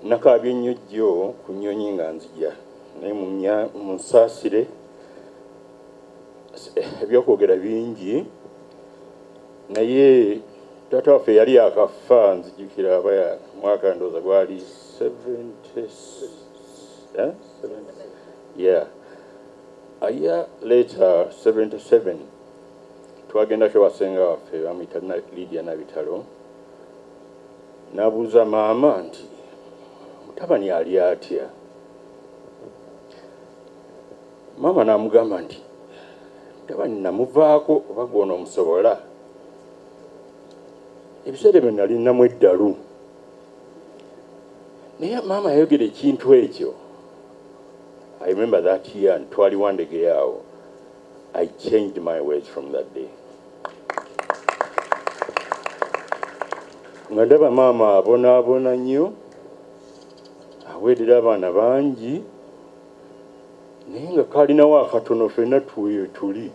nakabye nnyo jjo ku nnyonyi nga nzija naye mu nsaasire ebyokwogera bingi naye taata waffe yali akafa nzijukira mwaka ndowooza gwali 70 yeah. A year later 77 twagendako wasenga waffe bamuyita Lydia Nabitalo nabuuza maama nti mutabani ali atya maama namugamba nti mutabani namuvaako oba gwona omusobola ebiseera byo nalinamu eddalu naye maama yayogera ekintu ekyo. I remember that year and twali wandege yawo. I changed my ways from that day. Nga ndaba maama abonaabona nnyo aweerera abaana bangi naye nga kalinawo akatono ffenna tuli.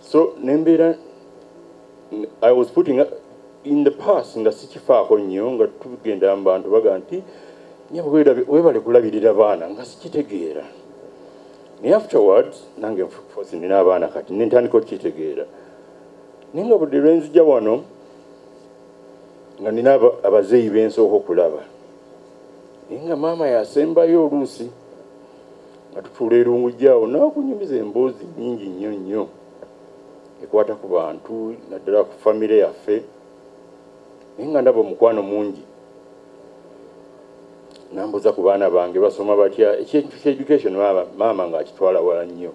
So nembeera I was putting in the past nga sikifaako nnyo nga tugenda mu bantu baga nti webale kulabirira abaana nga sikitegeera naye afterwards nange nfuusi nina abaana kati nentandika okukitegeera naye nga budde lwenzija wano nga nina abazeeyi bensooka okulaba naye nga maama yasembayo oluusi nga tutuula erungujjaawo nakunyumiza emboozi nnyingi nnyo nnyo ekwata ku bantu naddala ku famire yaffe naye nga ndaba omukwano mungi nambuza ku baana bange basoma batya ekintu ky'education maama ng'akitwala wala nnyo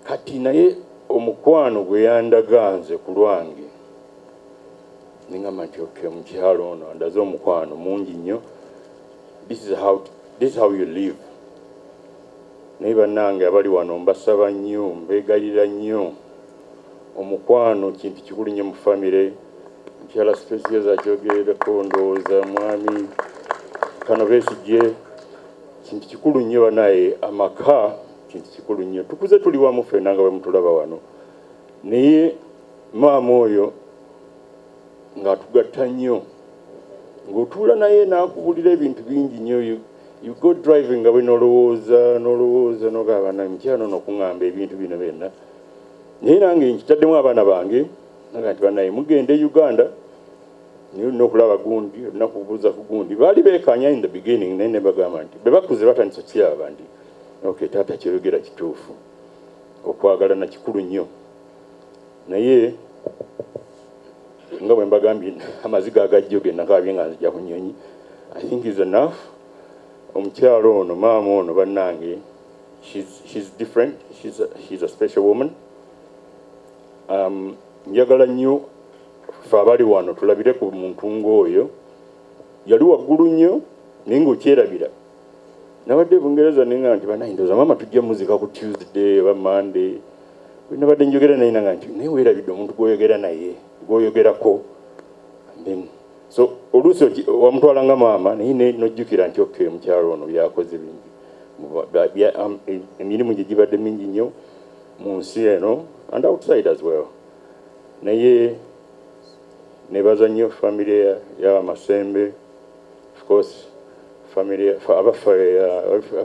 kati naye omukwano gwe yandaganze ku lwange ningamba nti okay mukyalo ono andaze omukwano mungi nnyo this is how you live naye bannange abali wano mbasaba nnyo mbeegayirira nnyo omukwano kintu kikulu nnyo mu famire mukyala specials akyogererako ndowooza mwami kano besigye kintu kikulu nnyo naye amaka kintu kikulu nnyo tukuze tuli wamu ffenna nga bwe mutulaba wano naye maama oyo ng'atugatta nnyo ng'otuula naye n'akubulira ebintu bingi nnyo you go driving nga bwe nolowooza nogaba naye mukyano n'okuŋŋamba ebintu bino byonna naye nange nkitaddemu abaana bange naga nti banaye mugende Uganda niyo nokulaba gundi nakubuuza ku gundi baali beekanya in the beginning naye ne bagamba nti be bakuze batandisa kiraba nti okay taata kyeyogera kituufu okwagala na kikulu nnyo naye nga bwe mbagambye amaziga agajjo ge nakabye nga nzija ku nnyonyi I think is enough omukyalo ono maama ono bannange she's different she's a special woman njagala nnyo ffe abali wano tulabire ku muntu ng'oyo yali waggulu nnyo naye ng'okyerabira nabadde bungereza nenga nti banaye ndowooza maama tujja muzika ku Tuesday oba Monday nabadde njogera naye nanga nti naye weerabidde omuntu gw'oyogera naye gw'oyogerako then so oluusi wamutwalanga maama naye nojjukira nti okay mukyalo ono byakoze bingi emirimu gye gibadde mingi nnyo mu nsi eno and outside as well naye nebaza nnyo famire y'Amasembe of course family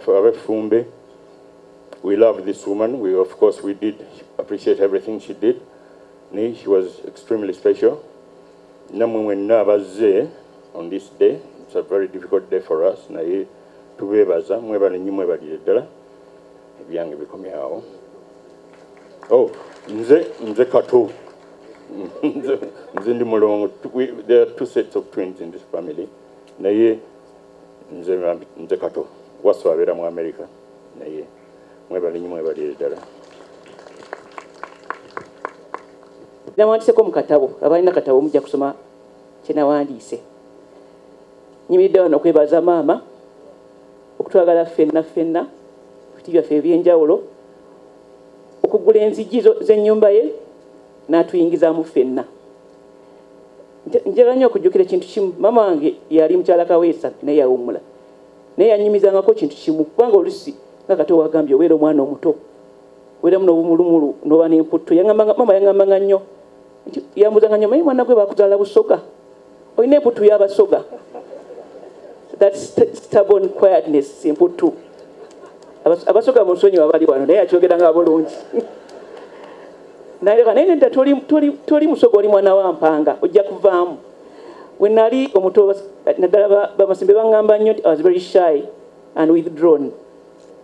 abafumbe we love this woman of course we did appreciate everything she did she was extremely special namwe mwenna abazze on this day it's a very difficult day for us naye tubeebaza mwebale nnyo mwebalire ddala ebyange bikomyawo nze kato nze ndi mulongo there are two sets of twins in this family naye nze kato waso abeera mu America naye mwebale nnyo mwebalire ddala nawandiseko mu katabo abalina katabo mujja kusoma kyenawandiise nyimiridde wano okwebaza maama okutwagala ffenna biti byaffe ebyenjawulo okugula enzigi z'ennyumba ye n'atuyingizaamu ffenna njagala nnyo okujjukira ekintu kimu maama wange yali mukyala kaweesa naye yawummula naye yanyumizangako kintu kimu kubanga olusi nga Kato wagambye obeera omwana omuto weeramu n'obumulumulu n'oba n'emputtu maama yaŋŋambanga nnyo nti yambuzanga nnyo maye mwana gwe baakuzaala busoga oyina emputu y'abasoga. That stubborn quietness emputu. Abasoga mu nsonyi abali wano naye akyogeranga bulungi. Naye nedda toli musoga oli mwana wa Mpanga ojja kuvaamu. Bwe nali omuto naddala Bamasimbe baŋŋamba nnyo I was very shy and withdrawn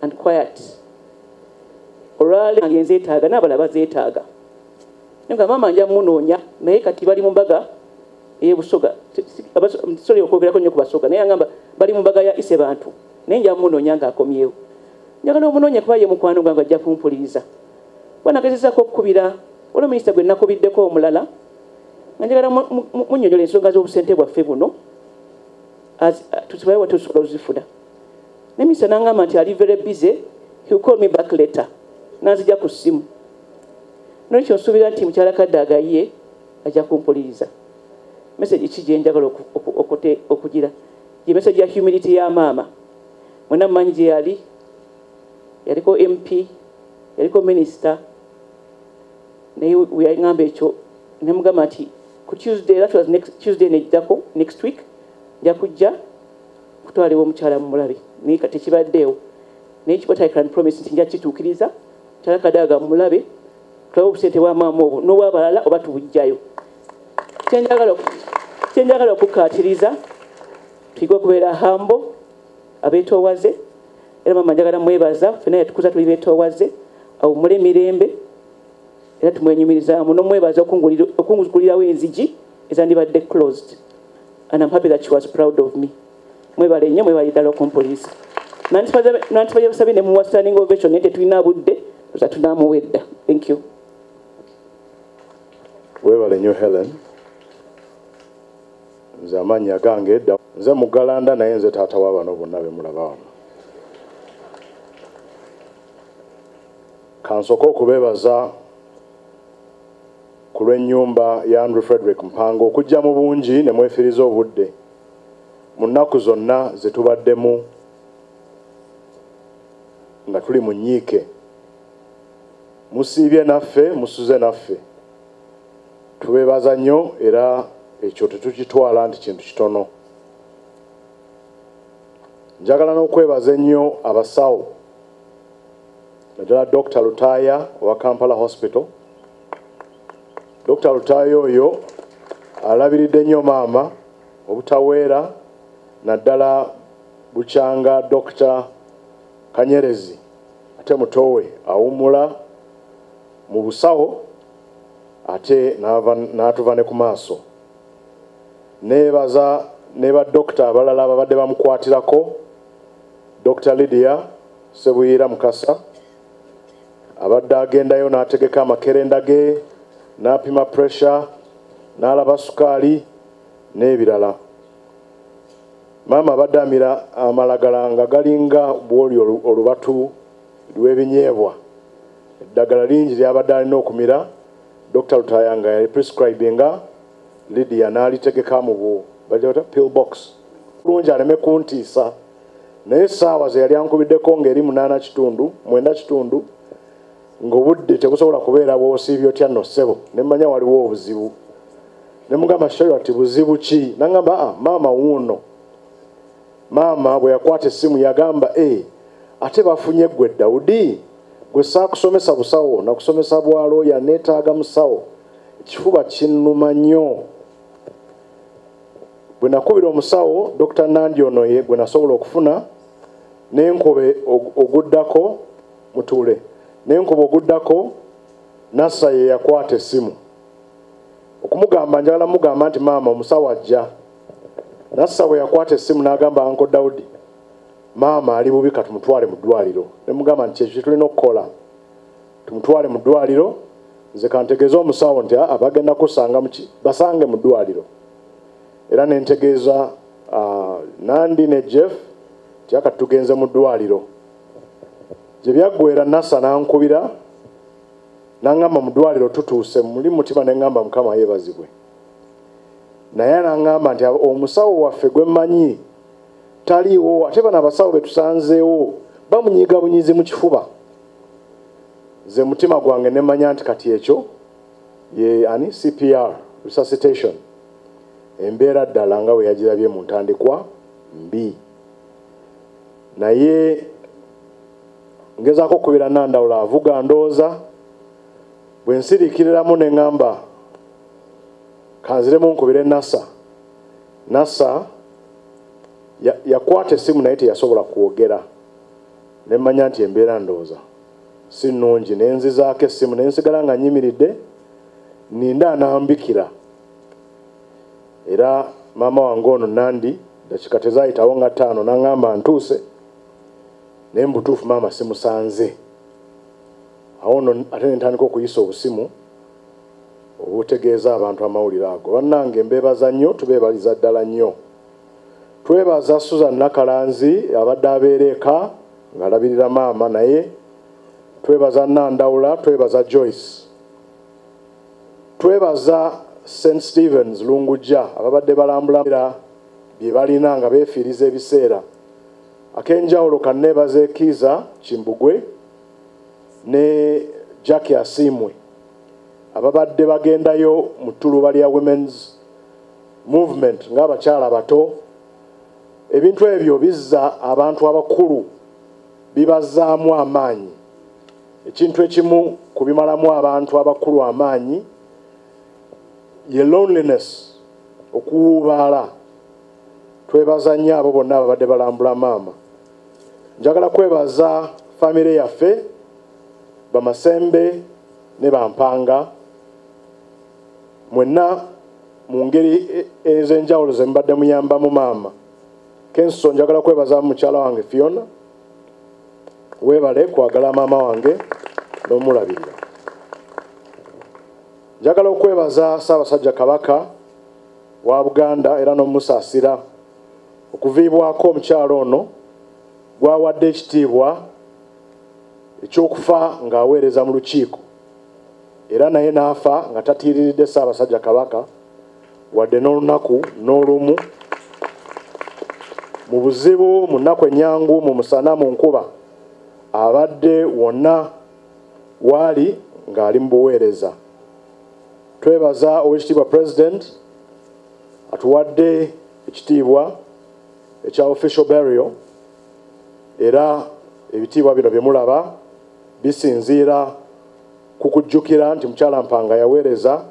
and quiet. Olwali nange nzeetaaga n'abalala bazeetaaga. Nga maama nja munoonya naye kati bali mu mbaga ey'ebusoga. Sorry okwogerako nnyo ku basoga naye agamba bali mu mbaga ya ise bantu naye nja munoonya ng'akomyewo. Njagala omunoonya kuba ye mukwano gwange ajja kumpuliriza. Bwanagezezaako okukubira olwo minisita gwe nakubiddeko omulala nga njagala munnyonnyola ensonga z'obusente bwaffe buno tusibaye wate tusobola ozifuna. Ne minisita n'aŋŋamba nti ali very busy, he will call me back later. N'azijja ku ssimu. N'ekyo nsuubira nti mukyala Kaddaga ye ajja kumpuliriza. Message ki gye njagala okugira? Ye message ya humility ya maama. Mwenna mumanyi gye yali? Yaliko MP, yaliko minister. Naye yaŋŋamba ekyo ne mugamba nti ku Tuesday, that was next Tuesday nejjako next week, nja kujja kutwalibwa omukyala mu mulabe. Naye kati tekibaddeewo. Naye what I can promise nti nja kituukiriza mukyala Kaddaga mu mulabe tulabe obusente bwa maama obwo n'obwabalala oba tubujjayo. Kyenjagala okukkaatiriza tuyige okubeera humble abeetoowaze. Era maama njagala mwebaza ffenna yatukuza tuli beetoowaze awummule emirembe era tumwenyumirizaamu n'omwebaza okungulirawo enzigi ezandibadde closed. And I'm happy that she was proud of me. Mwebale nnyo mwebale ddala okumpuliriza. Nantibaja busabye ne muwa standing ovation naye tetulina budde tuza tunaamuwedda. Thank you. Webale nnyo Helen. Nze amannya gange edda. Nze Mugalanda naye nze taata w'abano bonna be mulaba wano. Kansooka okubeebaza ku lw'ennyumba ya Andrew Frederick Mpanga okujja mu bungi ne mwefiriza obudde mu nnaku zonna ze tubaddemu nga tuli mu nnyiike. Musiibye naffe, musuze naffe. Tubeebaza nnyo era ekyo tetukitwala nti kintu kitono. Njagala n'okwebaza ennyo abasawo naddala Dr. Lutaaya owa Kampala Hospital. Dr. Lutaaya oyo alabiridde nnyo maama obutaweera naddala bukyanga Dr. Kanyerezi ate mutowe awummula mu busawo ate n'atuva ne ku maaso. Neebaza ne badokita abalala ababadde bamukwatirako, Dr. Lydia Sebuyira Mukasa abadde agendayo n'ategeka amakerenda ge n'apima pressure n'alaba sukaali n'ebirala. Maama abadde amira amalagala nga galinga bwoli olubatu lw'ebinyeebwa. Eddagala lingi lyabadde alina okumira Dr. Lutaaya nga yali prescribinga Lydia n'alitegeka mu pill box. Bulungi aleme kuntiisa naye essaawa ze yali ankubiddeko ng'eri 9:9 ng'obudde tebusobola kubeera bw'osiibye otya nno ssebo. Ne mmanya waliwo obuzibu. Ne mugamba Sherry ati buzibu ki? N'agamba maama wuuno. Maama bwe yakwata essimu yagamba ate bafunye ggwe Dawudi gwe saakusomesa busawo nakusomesa bwalooya neetaaga musawo. Ekifuba kinnuma nnyo. Bwe nakubira omusawo Dr. Nandi ono ye gwe nasobola okufuna n'enkobe oguddako mutuule. N'enkobe oguddako Nassa ye yakwata essimu. Okumugamba njagala mugamba nti maama omusawo ajja. Nassa bwe yakwata essimu n'agamba Uncle Dawudi maama ali bubi katumutwale mu ddwaliro. Ne mugamba nti ekyo tulina okukola. Tumutwale mu ddwaliro nze kantegeeza omusawo nti bagenda kusanga basange mu ddwaliro. Era nentegeeza Nandi ne Jeff nti akati tugenze mu ddwaliro. Gye byaggweera Nassa n'ankubira n'aŋŋamba mu ddwaliro tutuuse muli mutima ne ŋŋamba Mukama yeebazibwe. Naye n'aŋŋamba nti omusawo waffe gwe mmanyi taliiwo ate bano abasawo be tusanzeewo bamunyiiga bunyiizi mu kifuba. Nze mutima gwange ne mmanya nti kati ekyo ye CPR resuscitation. embeera ddala nga bwe yagirabye mu ntandikwa mbi. Naye ngezaako okubira Nandawula avuga ndowooza bwe nsiriikiriramu ne ŋŋamba kanziremu nkubire Nasa yakwata essimu naye teyasobola kwogera. Ne mmanya nti embeera ndowooza si nnungi, ne nzizaako essimu ne nsigala nga nyimiridde ninda anambikira. Era maama wange ono Nandi dakika tezaayitawo nga 5 n'aŋŋamba ntuuse, naye mu butuufu maama simusanze. Awo nno ate ne ntandika okuyisa obusimu obutegeeza abantu amawulire ago. Bannange mbeebaza nnyo, tubeebaliza ddala nnyo. Twebaza Susan Nakalanzi abadde abeera eka ng'alabirira maama, naye twebaza Nandawula, twebaza Joyce, twebaza St. Stephen's Lungujja ababadde balambula bye balina nga beefiiriza ebiseera. Ak'enjawulo kanneebaza Kiza Kimbugwe ne Jackie Asimwe ababadde bagendayo mu ttuluba lya Women's Movement ng'abakyala bato. Ebintu ebyo bizza abantu abakulu, bibazaamu amaanyi. Ekintu ekimu kubimalamu abantu abakulu amaanyi ye loneliness, okuwuubaala. Twebaza nnyo abo bonna ababadde balambula maama. Njagala kwebaza famire yaffe Bamasembe ne Bampanga, mwenna mu ngeri ez'enjawulo ze mbadde muyambamu maama. Kenso njagala kwebaza mukyala wange Fiona, weebale kwagala maama wange n'omulabirira. Njagala okwebaza Ssaabasajja Kabaka wa Buganda era n'omusaasira okuviibwako omukyalo ono gwawadde ekitiibwa ekyokufa ng'aweereza mu lukiiko, era naye n'afa nga tatiiriridde Ssaabasajja Kabaka wadde n'olunaku n'olumu, mu buzibu, mu nnaku ennyangu, mu musana, mu nkuba, abadde wonna waali ng'ali mu buweereza. Twebaza Oweekitiibwa President atuwadde ekitiibwa ekya official burial, era ebitiibwa bino bye mulaba bisinziira ku kujjukira nti Mpanga yaweereza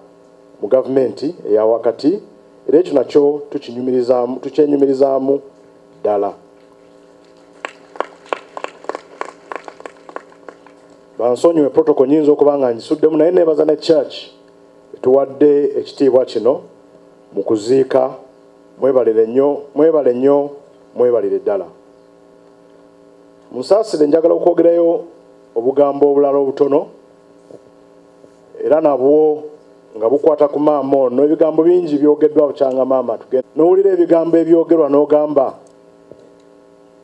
mu gavumenti eya wakati, era ekyo nakyo tukyenyumirizaamu ddala. Bansonyiwe protocol nyinza okuba nga njisuddemu, naye neebaza ne church etuwadde ekitiibwa kino mu kuziika. Mwebalire nnyo, mwebalire ddala. Musaasire njagala okwogerayo obugambo obulala obutono, era nabwo nga bukwata ku maama ono. Ebigambo bingi byogeddwa bukyanga maama, tugenda n'owulira ebigambo ebyogerwa n'ogamba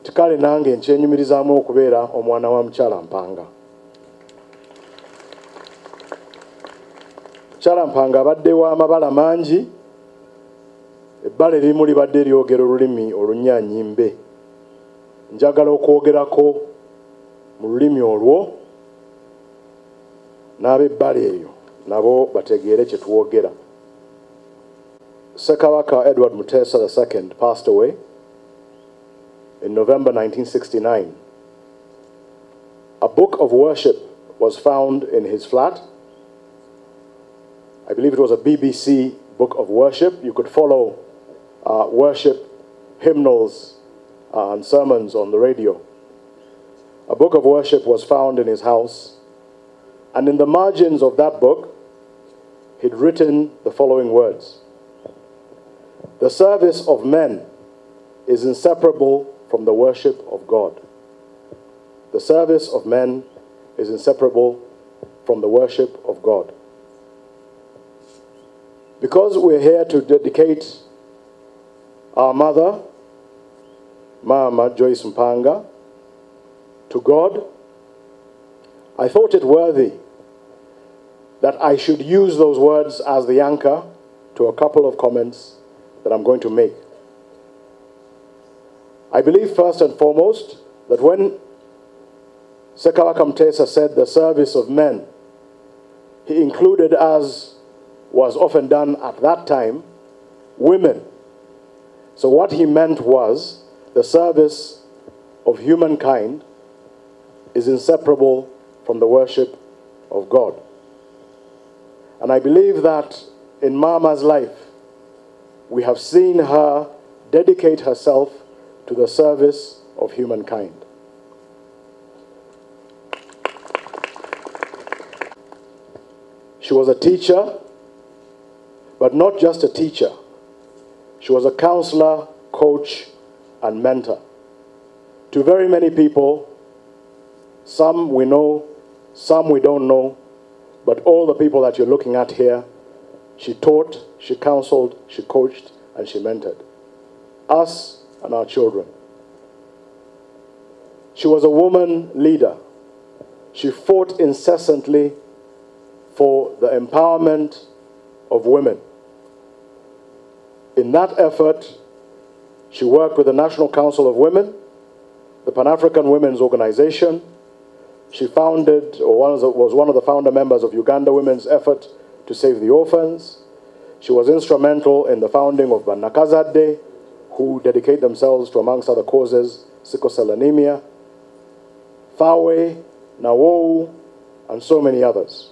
nti kale nange nkyenyumirizaamu okubeera omwana wa mukyala Mpanga. Mukyala Mpanga abadde w'amabala mangi. Ebbala erimu libadde lyogera olulimi olunyaanyimbe. Njagala okwogerako mu lulimi olwo n'ab'ebbala eryo nabo bategeere kye tuwogera. Ssekabaka Edward Muteesa II passed away in November 1969. A book of worship was found in his flat. I believe it was a BBC book of worship. You could follow worship hymnals and sermons on the radio. A book of worship was found in his house, and in the margins of that book, he'd written the following words: "The service of men is inseparable from the worship of God. The service of men is inseparable from the worship of God." Because we're here to dedicate our mother, Mama Joyce Mpanga, to God, I thought it worthy that I should use those words as the anchor to a couple of comments that I'm going to make. I believe first and foremost that when Ssekabaka Muteesa said the service of men, he included, as was often done at that time, women. So what he meant was the service of humankind is inseparable from the worship of God. And I believe that in Mama's life, we have seen her dedicate herself to the service of humankind. She was a teacher, but not just a teacher. She was a counselor, coach, and mentor. To very many people, some we know, some we don't know, but all the people that you're looking at here, she taught, she counseled, she coached, and she mentored us and our children. She was a woman leader. She fought incessantly for the empowerment of women. In that effort, she worked with the National Council of Women, the Pan-African Women's Organization. She founded, or was one of the founder members of Uganda Women's effort to save the orphans. She was instrumental in the founding of Banakazadde, who dedicate themselves to, amongst other causes, sickle cell anemia, Fawe, Nawou, and so many others.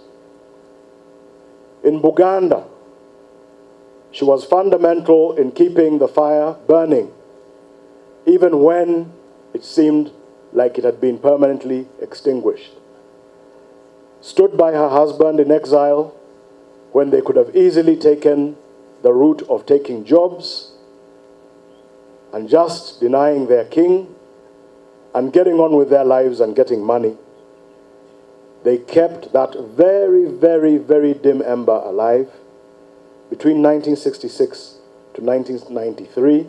In Buganda, she was fundamental in keeping the fire burning, even when it seemed like it had been permanently extinguished. Stood by her husband in exile when they could have easily taken the route of taking jobs and just denying their king and getting on with their lives and getting money. They kept that very, very, very dim ember alive. Between 1966 to 1993,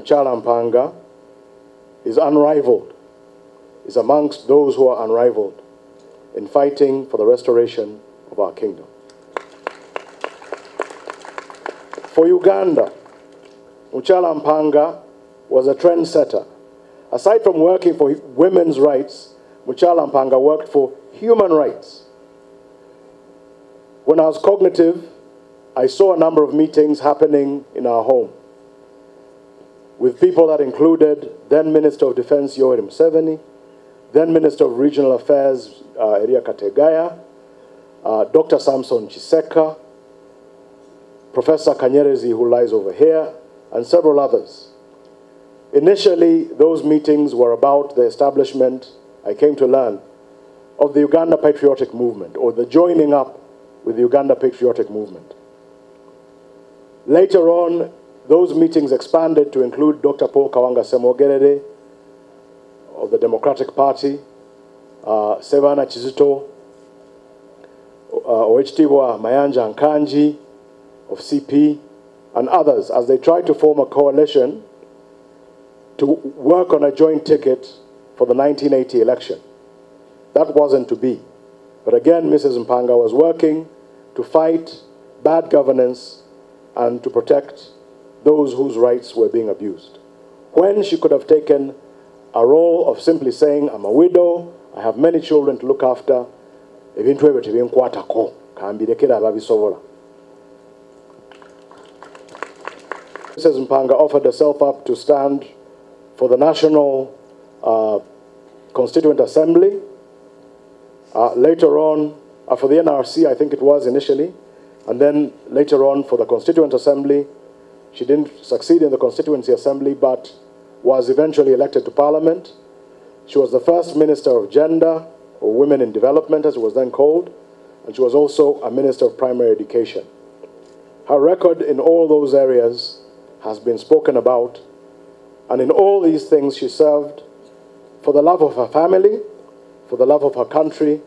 Joyce Mpanga is unrivaled, is amongst those who are unrivaled in fighting for the restoration of our kingdom. For Uganda, Joyce Mpanga was a trendsetter. Aside from working for women's rights, Joyce Mpanga worked for human rights. When I was cognitive, I saw a number of meetings happening in our home with people that included then Minister of Defense Yoweri Museveni, then Minister of Regional Affairs Eria Kategaya, Dr. Samson Chiseka, Professor Kanyerezi, who lies over here, and several others. Initially, those meetings were about the establishment, I came to learn, of the Uganda Patriotic Movement, or the joining up with the Uganda Patriotic Movement. Later on, those meetings expanded to include Dr. Paul Kawanga Semogerere of the Democratic Party, Sevana Chizito, Owechtibwa Mayanja Nkanji of CP, and others, as they tried to form a coalition to work on a joint ticket for the 1980 election. That wasn't to be. But again, Mrs. Mpanga was working to fight bad governance and to protect those whose rights were being abused. When she could have taken a role of simply saying, I'm a widow, I have many children to look after, Mrs. Mpanga offered herself up to stand for the National Constituent Assembly. Later on, for the NRC, I think it was initially, and then later on for the Constituent Assembly. She didn't succeed in the Constituency Assembly, but was eventually elected to Parliament. She was the first Minister of Gender, or Women in Development, as it was then called, and she was also a Minister of Primary Education. Her record in all those areas has been spoken about, and in all these things she served for the love of her family, for the love of her country,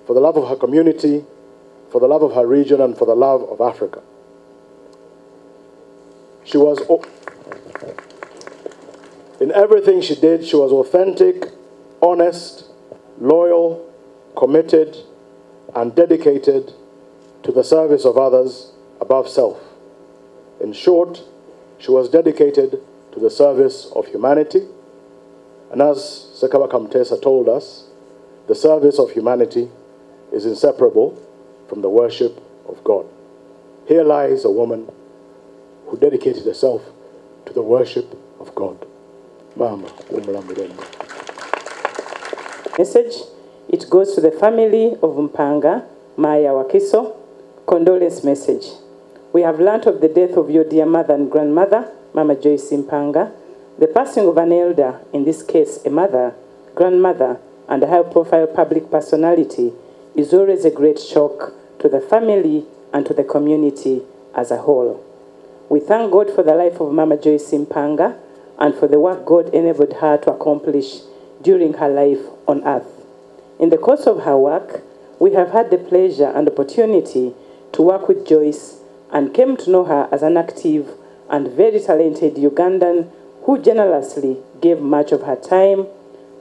for the love of her community, for the love of her region, and for the love of Africa. She was, in everything she did, she was authentic, honest, loyal, committed, and dedicated to the service of others above self. In short, she was dedicated to the service of humanity. And as Sekaba Kamtesa told us, the service of humanity is inseparable from the worship of God. Here lies a woman who dedicated herself to the worship of God. Mama, message. It goes to the family of Mpanga, Maya Wakiso. Condolence message. We have learnt of the death of your dear mother and grandmother, Mama Joyce Mpanga. The passing of an elder, in this case a mother, grandmother, and a high-profile public personality is always a great shock to the family and to the community as a whole. We thank God for the life of Mama Joyce Mpanga and for the work God enabled her to accomplish during her life on earth. In the course of her work, we have had the pleasure and opportunity to work with Joyce and came to know her as an active and very talented Ugandan who generously gave much of her time,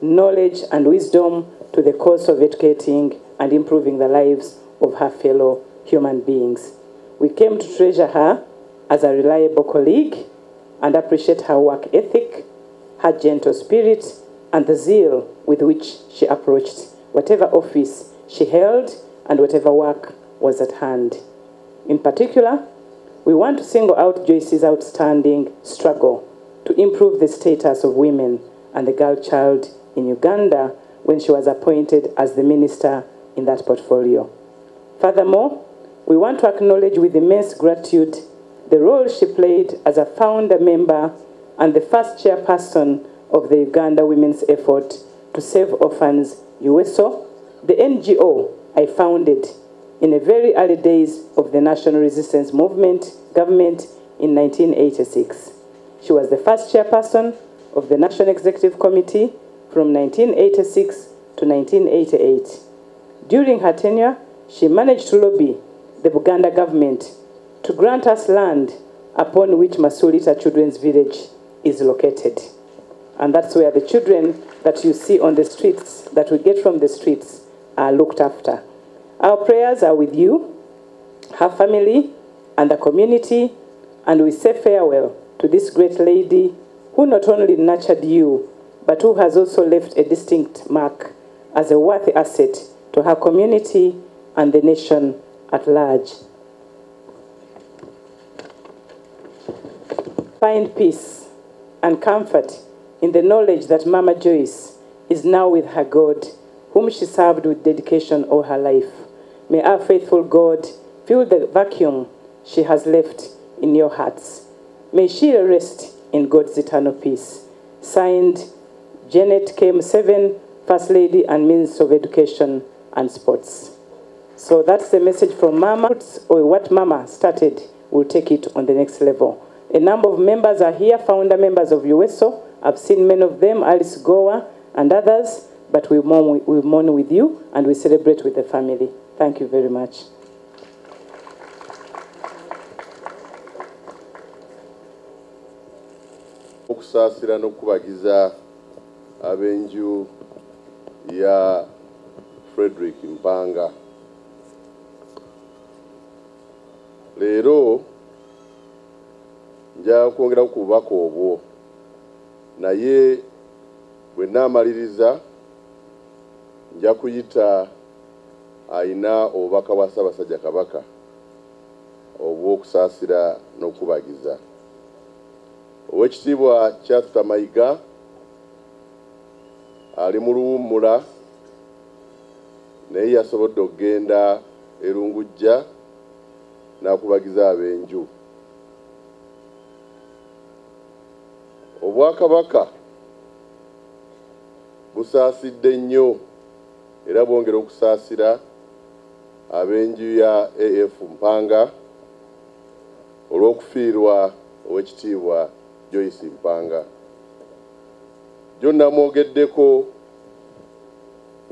knowledge, and wisdom to the cause of educating and improving the lives of her fellow human beings. We came to treasure her as a reliable colleague and appreciate her work ethic, her gentle spirit, and the zeal with which she approached whatever office she held and whatever work was at hand. In particular, we want to single out Joyce's outstanding struggle to improve the status of women and the girl child in Uganda when she was appointed as the minister in that portfolio. Furthermore, we want to acknowledge with immense gratitude the role she played as a founder member and the first chairperson of the Uganda Women's Effort to Save Orphans, USO, the NGO I founded in the very early days of the National Resistance Movement government in 1986. She was the first chairperson of the National Executive Committee from 1986 to 1988. During her tenure, she managed to lobby the Buganda government to grant us land upon which Masulita Children's Village is located. And that's where the children that you see on the streets, that we get from the streets, are looked after. Our prayers are with you, her family, and the community, and we say farewell to this great lady who not only nurtured you, but who has also left a distinct mark as a worthy asset to her community and the nation at large. Find peace and comfort in the knowledge that Mama Joyce is now with her God, whom she served with dedication all her life. May our faithful God fill the vacuum she has left in your hearts. May she rest in God's eternal peace. Signed, Janet K.M7, First Lady and Minister of Education and Sports. So that's the message from Mama, or what Mama started, we'll take it on the next level. A number of members are here, founder members of USO. I've seen many of them, Alice Goa and others, but we mourn with you and we celebrate with the family. Thank you very much. Okusaasira n'okubagiza ab'enju ya Frederick Mpanga. Leero nja kwongera ku bubaka obwo, naye bwe naamaliriza nja kuyita ayina obubaka bwa Ssaabasajja Kabaka obw'okusaasira n'okubagiza. Oweekitiibwa Kyatuta Mayiga ali mu luwummula naye yasobodde okugenda e Lungujja n'akubagiza ab'enju. Obwakabaka busaasidde nnyo era bwongera okusaasira ab'enju ya AF Mpanga olw'okufiirwa Oweekitiibwa Joyce Mpanga. Jjo namwogeddeko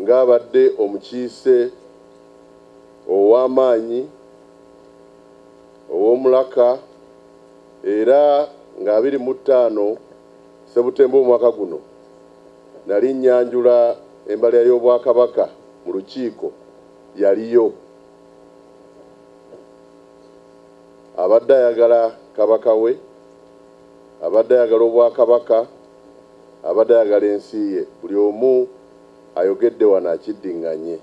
ng'abadde omukiise ow'amaanyi ow'omulaka era nga 25 Septemba omwaka guno nali nnyanjula embalya y'Obwakabaka mu lukiiko yaliyo. Abadde ayagala kabaka we, abadde ayagala Obwakabaka, abadde ayagala ensi ye, buli omu ayogedde wano akiddiŋŋanye.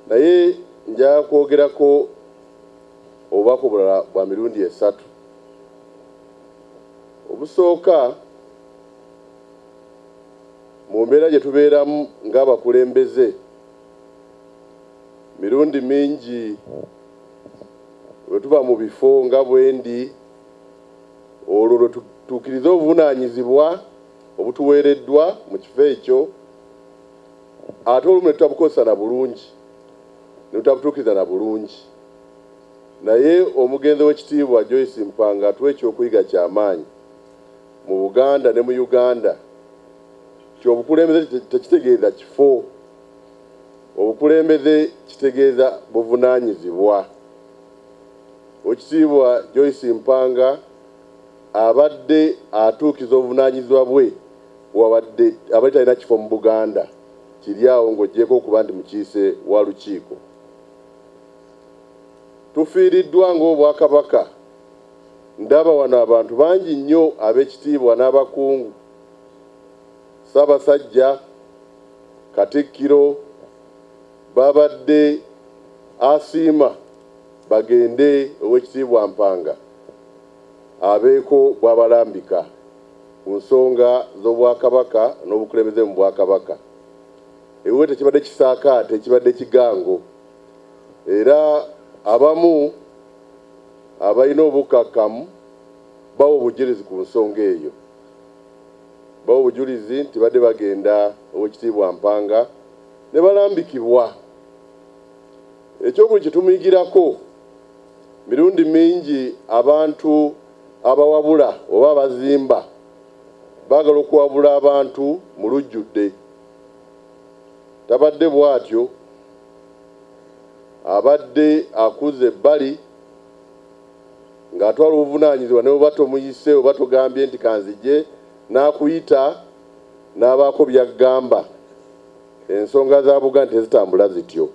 Naye nja kwogerako obubaka obulala bwa mirundi 3 obusooka mu mbeera gye tubeeramu ng'abakulembeze mirundi mingi bwe tuba mu bifo nga bwendi olwo lwe tutuukiriza obuvunaanyizibwa obutuweereddwa mu kifo ekyo ate olumu ne tutabukozesa na bulungi ne tutabutuukiriza na bulungi naye omugenzi w'ekitiibwa Joyce Mpanga atuwa ekyokuyiga ky'amaanyi mu Buganda ne mu Uganda obukulembeze tekitegeeza kifo obukulembeze kitegeeza buvunaanyizibwa. Ekitiibwa Joyce Mpanga abadde atuukiza obuvunaanyizibwa bwe wabadde abadde talina kifo mu Buganda kiri awo ng'oggyeko okuba nti mukiise wa lukiiko. Tufiiriddwa ng'Obwakabaka ndaba wano abantu bangi nnyo ab'ekitiibwa n'abakungu Ssaabasajja Katikkiro babadde asiima bagende ow'ekitiibwa Mpanga abeeko bw'abalambika ku nsonga z'Obwakabaka n'obukulembeze mu Bwakabaka. Ewe tekibadde kisaakaate ekibadde kigango era abamu abalina obukakkamu bawa obujulizi ku nsonga eyo. Bawa obujulizi nti badde bagenda ow'ekitiibwa Mpanga ne balambikibwa. Ekyokuli kye tumuyigirako mirundi mingi abantu abawabula oba abazimba baagala okuwabula abantu mu lujjudde. Tabadde bw'atyo, abadde akuze ebbali ng'atwala obuvunaanyizibwa ne bwe tomuyise oba togambye nti kanzije n'akuyita n'abaako by'aggamba. Ensonga za Buganda tezitambula zityo.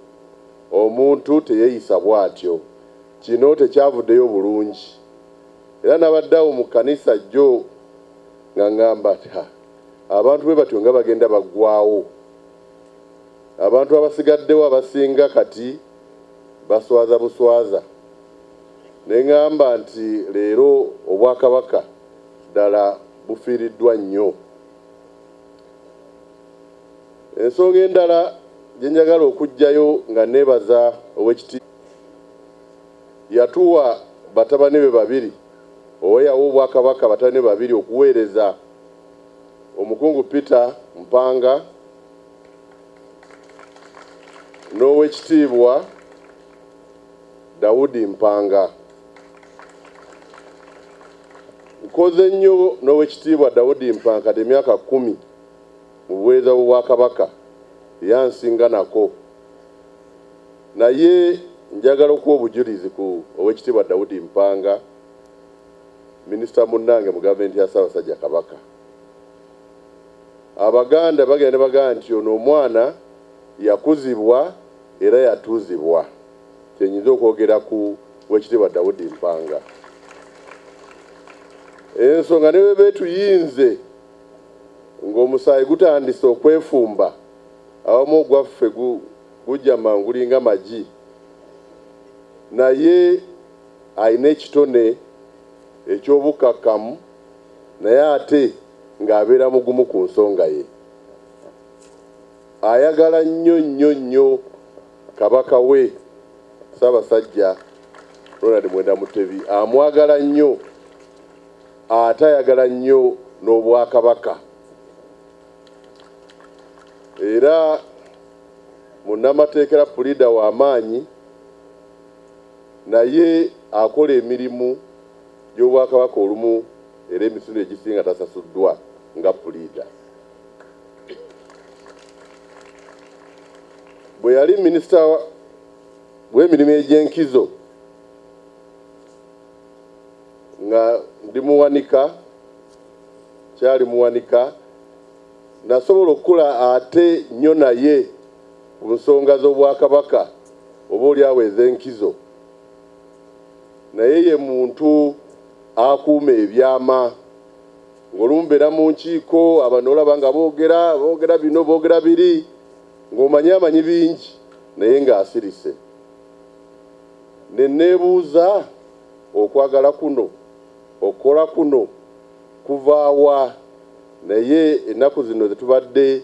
Omuntu teyeeyisa bw'atyo. Kino tekyavuddeyo bulungi. Era n'abadde awo mu kkanisa jjo nga ngamba abantu bwe batyo nga bagenda baggwaawo. Abantu abasigaddewo abasinga kati baswaza buswaza. Ne ngamba nti leero Obwakabaka ddala bufiiriddwa nnyo. Ensonga endala gye njagala okuggyayo nga neebaza ow'ekitiibwa yatuwa batabani be babiri oba yawa Obwakabaka batabani be babiri okuweereza omukungu Peter Mpanga n'ow'ekitiibwa Daudi Mpanga. Nkoze nnyo n'ow'ekitiibwa Daudi Mpanga kati emyaka 10 mu buweereza bw'Obwakabaka yansinga nako. Naye njagala okuwa obujulizi ku ow'ekitiibwa Daudi Mpanga, minisita munnange mu gavumenti ya Ssaabasajja Kabaka. Abaganda bagenda bagamba nti ono omwana yakuzibwa era yatuuzibwa. Kyenyinza okwogera ku ow'ekitiibwa Daudi Mpanga. Ensonga ne bwe betuyinze ng'omusaayi gutandise okwefumba awamu ogwaffe gujja mangulinga magi, naye alina ekitone eky'obukakkamu naye ate ng'abeera mugumu ku nsonga ye. Ayagala nnyo nnyo nnyo Kabaka we Ssaabasajja Ronald Mwenda Mutebi, amwagala nnyo ate ayagala nnyo n'Obwakabaka. Era munnamateekera pulida w'amaanyi naye akola emirimu gy'Obwakabaka olumu era emisinde egisinga tasasuddwa nga pulida. Bwe yali minisita w'emirimu egy'enkizo nga ndi muwanika, kyali muwanika, nasobola okukola ate nnyo naye ku nsonga z'Obwakabaka oba oli awo ez'enkizo. Naye ye muntu akuuma ebyama. Ng'olumu mbeera mu nkiiko abantu olaba nga boogera bino boogera biri ng'omanyi bingi naye ng'asirise. Ne neebuuza okwagala kuno okukola kuno kuvaawa naye ennaku zino zetubadde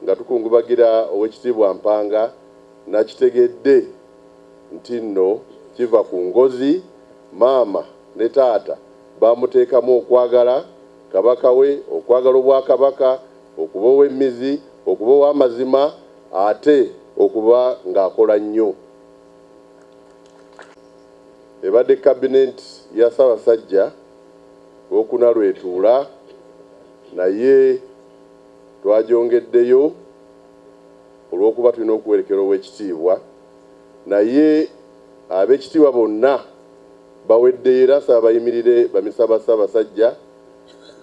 nga tukungubagira Oweekitiibwa Mpanga nakitegedde nti nno kiva ku ngozi maama ne taata bamuteekamu okwagala kabaka we, okwagala obwakabaka, okuba ow'emmizi, okuba ow'amazima, ate okuba ng'akola nnyo. Ebadde kabineti ya Ssaabasajja Owookuna lwetuula, naye twagyongeddeyo olw'okuba tulina okuwerekera Oweekitiibwa, naye ab'ekitiibwa bonna bawedde era saabayimirire bamisa ba Ssaabasajja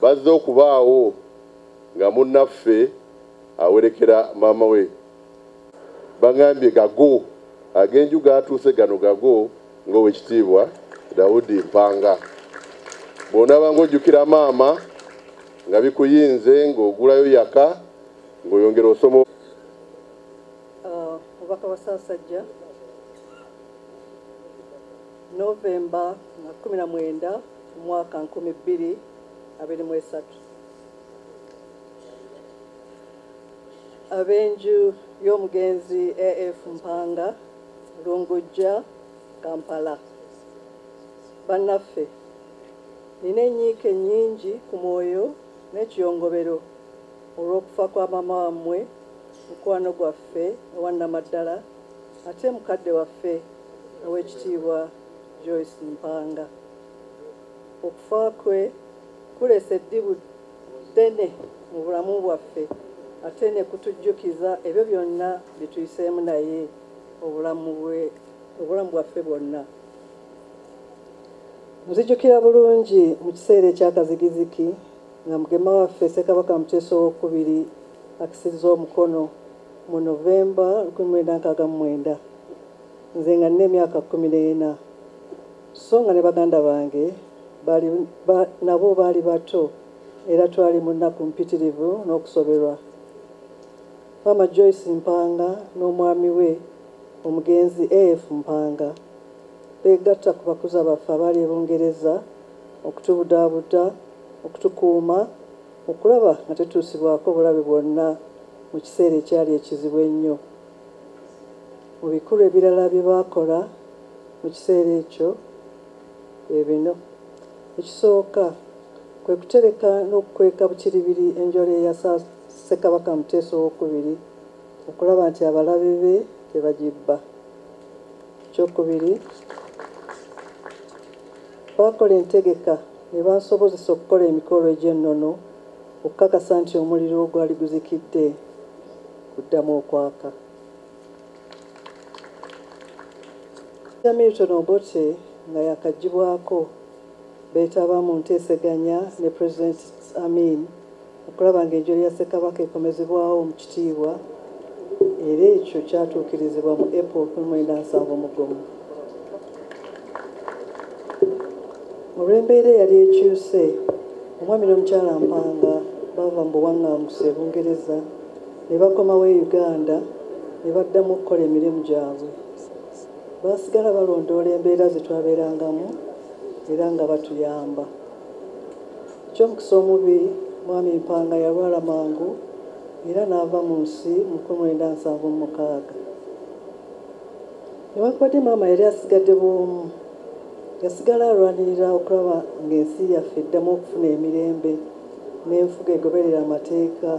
bazze okubaawo nga munnaffe awerekera maama we. Bagambye gago, ag'enju gaatuuse gano gago ng'Oweekitiibwa Daudi Mpanga. Bw'onaaba ng'ojjukira maama nga bikuyinze ng'ogulayo yaka ng'oyongera osoma. Obubaka bwa Ssaabasajja Novemba 19 mwaka 2023. Ab'enju y'omugenzi AF Mpanga Lungujja Kampala. Bannaffe, nina enyiike nnyingi ku mwoyo n'ekiyongobero olw'okufa kwa maama wammwe, mukwano gwaffe owannamaddala, ate mukadde waffe Oweekitiibwa Joyce Mpanga. Okufa kwe kuleese eddibu ddene mu bulamu bwaffe, ate ne kutujjukiza ebyo byonna bye tuyiseemu naye obulamu bwaffe bwonna. Nzijjukira bulungi mu kiseera ekyakazigiziki nga mugema waffe Ssekabaka Muteesa II akisizza omukono mu Novemba 1969, nze nga nina emyaka 14, so nga ne baganda bange nabo baali bato era twali mu nnaku mpitirivu n'okusoberwa. Maama Joyce Mpanga n'omwami we omugenzi AF Mpanga beegatta ku bakuza baffe abaali e Bungereza okutubudaabuda, okutukuuma, okulaba nga tetuusibwako bulabe bwonna mu kiseera ekyali ekizibu ennyo. Mu bikulu ebirala bye baakola mu kiseera ekyo bino. Ekisooka kwe kutereka n'okukweka bukiribiri enjole ya Ssekabaka Muteesa II okulaba nti abalabe be tebagibba. Ekyokubiri, baakola entegeka ne bansobozesa okukola emikolo egy'ennono okukakasa nti omuliro ogwali guzikidde guddamu okwaka. Milton Obote nga yakaggyibwako beetaba mu nteeseganya ne President Amin okulaba ng'enjole ya Ssekabaka ekomezebwawo mu kitiibwa, era ekyo kyatuukirizibwa mu April 1971. Olw'embeera eyali ekyuse, omwami n'omukyala Mpanga baava mu buwaŋŋanguse e Bungereza ne bakomawo e Uganda ne baddamu okukola emirimu gyabwe. Baasigala balondoola embeera ze twabeerangamu era nga batuyamba. Eky'omukisa omubi, mwami Mpanga yalwala mangu era n'ava mu nsi mu 1976. Newankubadde maama yali asigadde bw'omu, yasigala alwanirira okulaba ng'ensi yaffe eddamu okufuna emirembe n'enfuga egoberera amateeka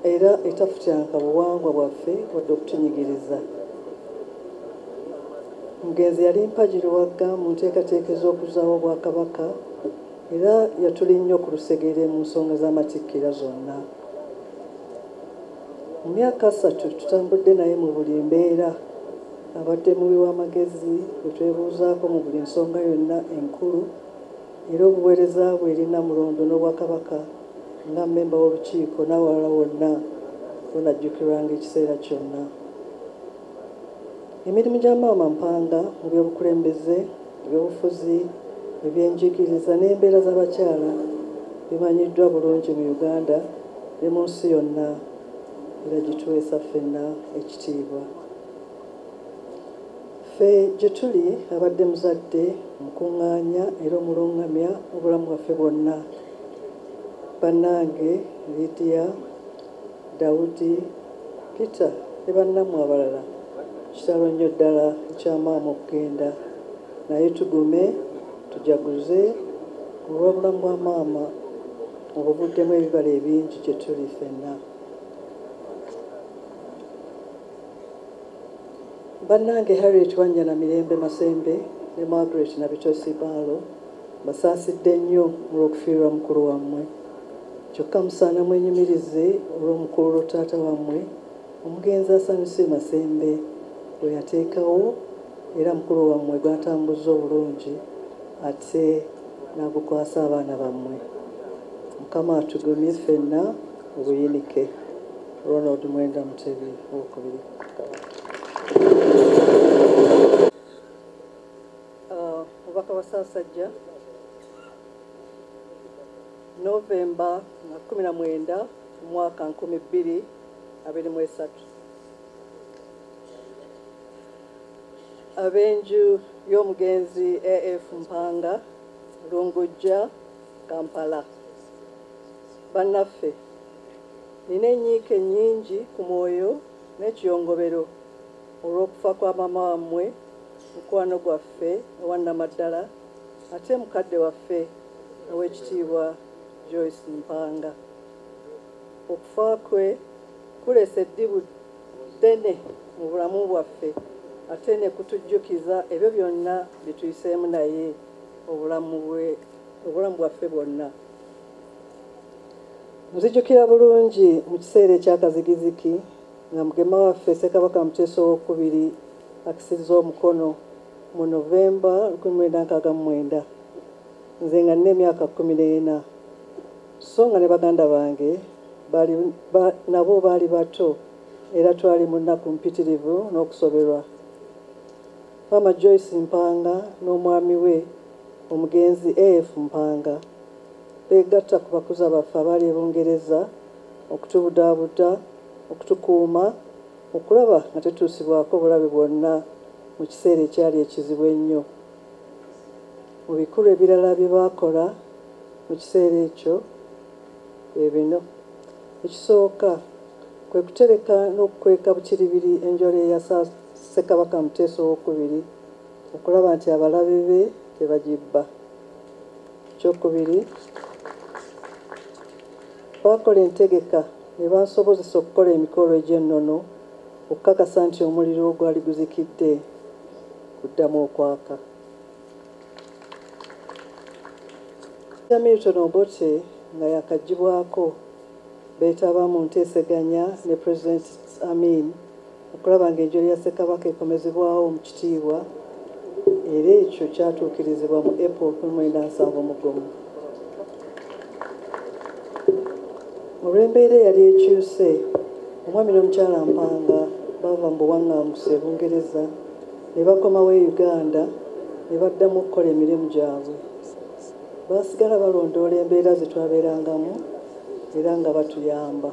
era etafutyanka buwangwa bwaffe wadde okutunyigiriza. Omugenzi yali mpagirwagga mu nteekateeka ez'okuzaawo Obwakabaka era yatuli nnyo ku lusegere mu nsonga z'amatikkira zonna. Mu myaka 3 tutambudde naye mu buli mbeera, abadde mubi w'amagezi bwe twebuuzaako mu buli nsonga yonna enkulu, era obuweereza bwe eri Namulondo n'Obwakabaka nga mmemba w'olukiiko n'awalala wonna bunajjukirwanga ekiseera kyonna. Emirimu gya maama Mpanga mu by'obukulembeze, ebyobufuzi, ebyenjigiriza n'embeera z'abakyala bimanyiddwa bulungi mu Uganda ne mu nsi yonna, era gituweesa ffenna ekitiibwa. Ffe gye tuli abadde muzadde omukuŋŋaanya era omulungamya obulamu bwaffe bwonna. Bannange Lydia, Dawudi, Peter ne bannammwe abalala, kitalo nnyo ddala ekyamaama okugenda, naye tugume tujaguze olw'obulamu bwa maama obuvuddemu ebibala ebingi gye tuli ffenna. Bannange Harriet Wanjana Mirembe Masembe ne Margaret Nabitosi Baalo basaasidde nnyo olw'okufiirwa mukulu wammwe. Kyokka musaana mwenyumirize olw'omukulu taata wammwe omugenzi Asanyuse Masembe bwe yateekawo era mukulu wammwe gw'atambuza obulungi ate n'agukwasa abaana bammwe. Mukama atugumye ffenna obuyinike. Ronald Mwenda Mutebi owokubiri. Mubaka wa Ssaabasajja, Novemba 19 mwaka 2023. Ab'enju y'omugenzi AF Mpanga, Lungujja, Kampala. Bannaffe, nina enyiike nnyingi ku mwoyo n'ekiyongobero olw'okufa kwa maama wammwe, mukwano gwaffe owannamaddala ate mukadde waffe ow'ekitiibwa Joyce Mpanga. Okufa kwe kulese eddibu ddene mu bulamu bwaffe ate ne kutujjukiza ebyo byonna bye tuyiseemu naye obulamu bwaffe bwonna. Nzijjukira bulungi mu kiseera ekyakazigiziki nga mugema waffe Ssekabaka Muteesa II akisizza omukono mu Novemba 1969, nze nga nina emyaka 14, so nga ne baganda bange nabo baali bato era twali mu nnaku mpitirivu n'okusoberwa. Maama Joyce Mpanga n'omwami we omugenzi AF Mpanga beegatta ku bakuza baffe abaali e Bungereza okutubudaabuda, okutukuuma, okulaba nga tetuusibwako obulabe bwonna mu kiseera ekyali ekizibu ennyo. Mu bikulu ebirala bye baakola mu kiseera ekyo bino. Ekisooka kwe kutereka n'okukweka bukiribiri enjole ya Ssekabaka Muteesa II okulaba nti abalabe be tebagibba. Ekyokubiri, baakola entegeka ne bansobozesa okukola emikolo egy'ennono okukakasa nti omuliro ogwali guzikidde kuddamu okwaka. Milton Obote nga yakagibwako beetaba mu nteeseganya ne President Amin okulaba ng'enjole ya Ssekabaka ekomezebwawo mu kitiibwa era ekyo kyatuukirizibwa mu April 1971. Olw'embeera eyali ekyuse, omwami n'omukyala Mpanga baava mu buwaŋŋanguse e Bungereza ne bakomawo e Uganda ne baddamu okukola emirimu gyabwe. Baasigala balondoola embeera ze twabeerangamu era nga batuyamba.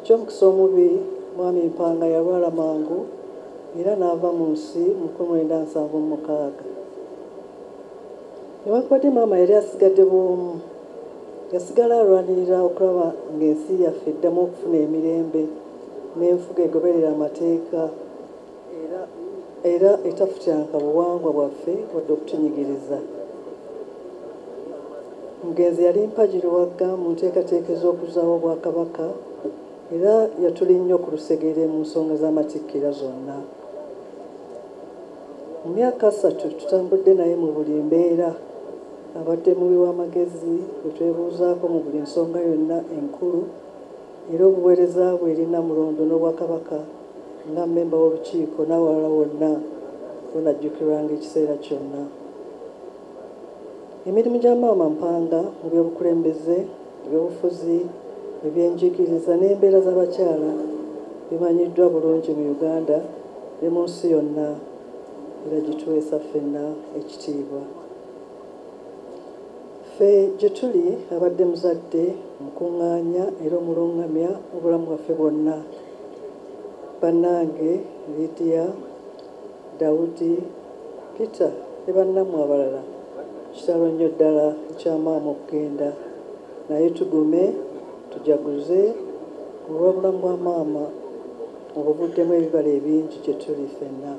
Eky'omukisa omubi, mwami Mpanga yalwala mangu era n'ava mu nsi mu 1976. Newankubadde maama yali asigadde bw'omu, yasigala alwanirira okulaba ng'ensi yaffe eddamu okufuna emirembe n'enfuga egoberera amateeka era etafutyanka buwangwa bwaffe wadde okutunyigiriza. Omugenzi yali mpagirwagga mu nteekateeka ez'okuzaawo Obwakabaka era yatuli nnyo ku lusegere mu nsonga z'amatikkira zonna. Mu myaka 3 tutambudde naye mu buli mbeera, abadde mubi w'amagezi bwe twebuuzaako mu buli nsonga yonna enkulu era obuweereza bwe eri Namulondo n'Obwakabaka nga mmemba w'olukiiko n'awalala wonna bunajjukirwanga ekiseera kyonna. Emirimu gya maama Mpanga mu by'obukulembeze, ebyobufuzi, ebyenjigiriza n'embeera z'abakyala bimanyiddwa bulungi mu Uganda ne mu nsi yonna era gituweesa ffenna ekitiibwa. Ffe gye tuli abadde muzadde mukuŋŋaanya era omulungamya obulamu bwaffe bwonna. Bannange Lydia, Dawudi, Peter ne bannammwe abalala kitalo nnyo ddala ekyamaama okugenda naye tugume tujaguze olw'obulamu bwa maama obuvuddemu ebibala ebingi gye tuli ffenna.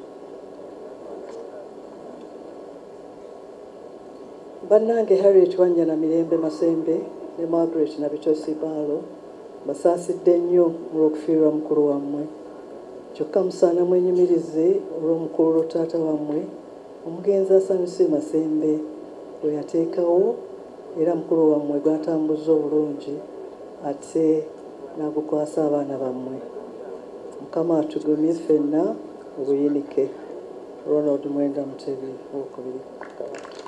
Bannange Harriet Wanjana Mirembe Masembe ne Margaret Nabitosi Baalo basaasidde nnyo olw'okufiirwa mukulu wammwe. Kyokka musaana mwenyumirize olw'omukulu taata wammwe omugenzi Asanyusi Masembe bwe yateekawo era mukulu wammwe gwatambuza obulungi ate n'agukwasa abaana bammwe. Mukama atugumye ffenna obuyinike. Ronald Mwenda Mutebi II.